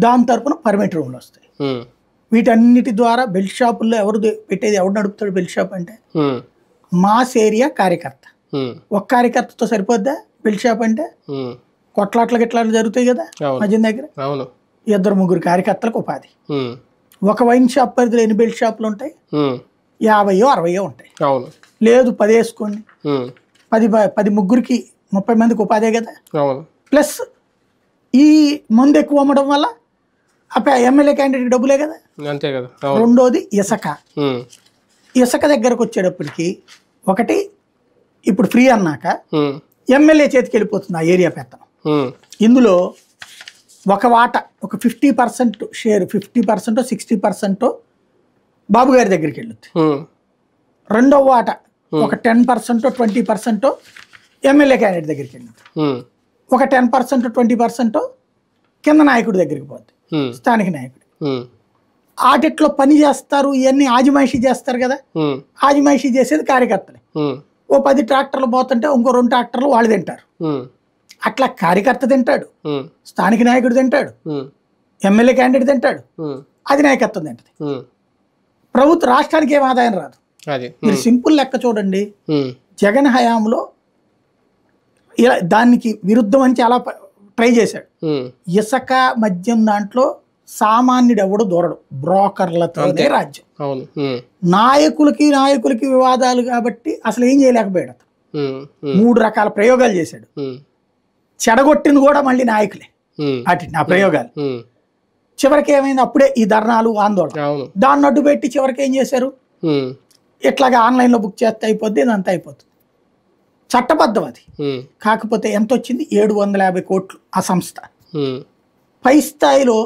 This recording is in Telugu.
దాని తరపున పర్మిట్ రూమ్లు వస్తాయి. వీటన్నిటి ద్వారా బెల్ట్ షాపుల్లో ఎవరు పెట్టేది, ఎవరు నడుపుతాడు బెల్ట్ షాప్ అంటే? మాస్ ఏరియా కార్యకర్త. ఒక కార్యకర్తతో సరిపోద్దా బెల్ట్ షాప్ అంటే? కొట్లాట్లు గిట్లాట్లు జరుగుతాయి కదా మధ్యం దగ్గర, 2-3 కార్యకర్తలకు ఉపాధి. ఒక వైన్ షాప్ పరిధిలో ఎన్ని బెల్ట్ షాపులు ఉంటాయి? 50-60 ఉంటాయి. లేదు 10 వేసుకోండి, 10 ముగ్గురికి 30 మందికి ఉపాధే కదా. ప్లస్ ఈ మందు ఎక్కువ అమ్మడం వల్ల ఎమ్మెల్యే క్యాండిడేట్ డబ్బులే కదా. రెండోది ఇసుక. ఇసుక దగ్గరకు వచ్చేటప్పటికి ఒకటి ఇప్పుడు ఫ్రీ అన్నాక ఎమ్మెల్యే చేతికి వెళ్ళిపోతుంది ఆ ఏరియా పెత్తనం. ఇందులో ఒక వాటా, ఒక 50% షేర్, 50% 60% బాబు గారి దగ్గరికి వెళ్ళుద్ది. రెండో వాటా ఒక 10% 20% ఎమ్మెల్యే క్యాండిడేట్ దగ్గరికి వెళ్ళుద్ది. ఒక 10% 20% కింద నాయకుడి దగ్గరికి పోద్ది, స్థానిక నాయకుడు. ఆడిట్లో పని చేస్తారు, ఇవన్నీ ఆజిమాయిషీ చేస్తారు కదా. ఆజిమాయిషీ చేసేది కార్యకర్తలే. ఓ 10 ట్రాక్టర్లు పోతుంటే ఇంకో 2 ట్రాక్టర్లు వాళ్ళు తింటారు. అట్లా కార్యకర్త తింటాడు, స్థానిక నాయకుడు తింటాడు, ఎమ్మెల్యే క్యాండిడేట్ తింటాడు, అధినాయకత్వం తింటది. ప్రభుత్వ రాష్ట్రానికి ఏం ఆదాయం రాదు. మీరు సింపుల్ లెక్క చూడండి. జగన్ హయాంలో దానికి విరుద్ధం అని చాలా ట్రై చేశాడు. ఇసుక మద్యం దాంట్లో సామాన్యుడు ఎవడు దూరడు, బ్రోకర్లతోనే రాజ్యం. నాయకులకి వివాదాలు కాబట్టి అసలు ఏం చేయలేకపోయాడు. 3 రకాల ప్రయోగాలు చేశాడు. చెడగొట్టింది కూడా మళ్ళీ నాయకులే అటు నా ప్రయోగాలు. చివరికి ఏమైంది, అప్పుడే ఈ ధర్నాలు ఆందోళన దాన్ని అడ్డు పెట్టి చివరికి ఏం చేశారు, ఇట్లాగా ఆన్లైన్లో బుక్ చేస్తే అయిపోద్ది, ఇదంతా అయిపోతుంది. చట్టబద్ధం అది. కాకపోతే ఎంత వచ్చింది, 750 కోట్లు ఆ సంస్థ. పై స్థాయిలో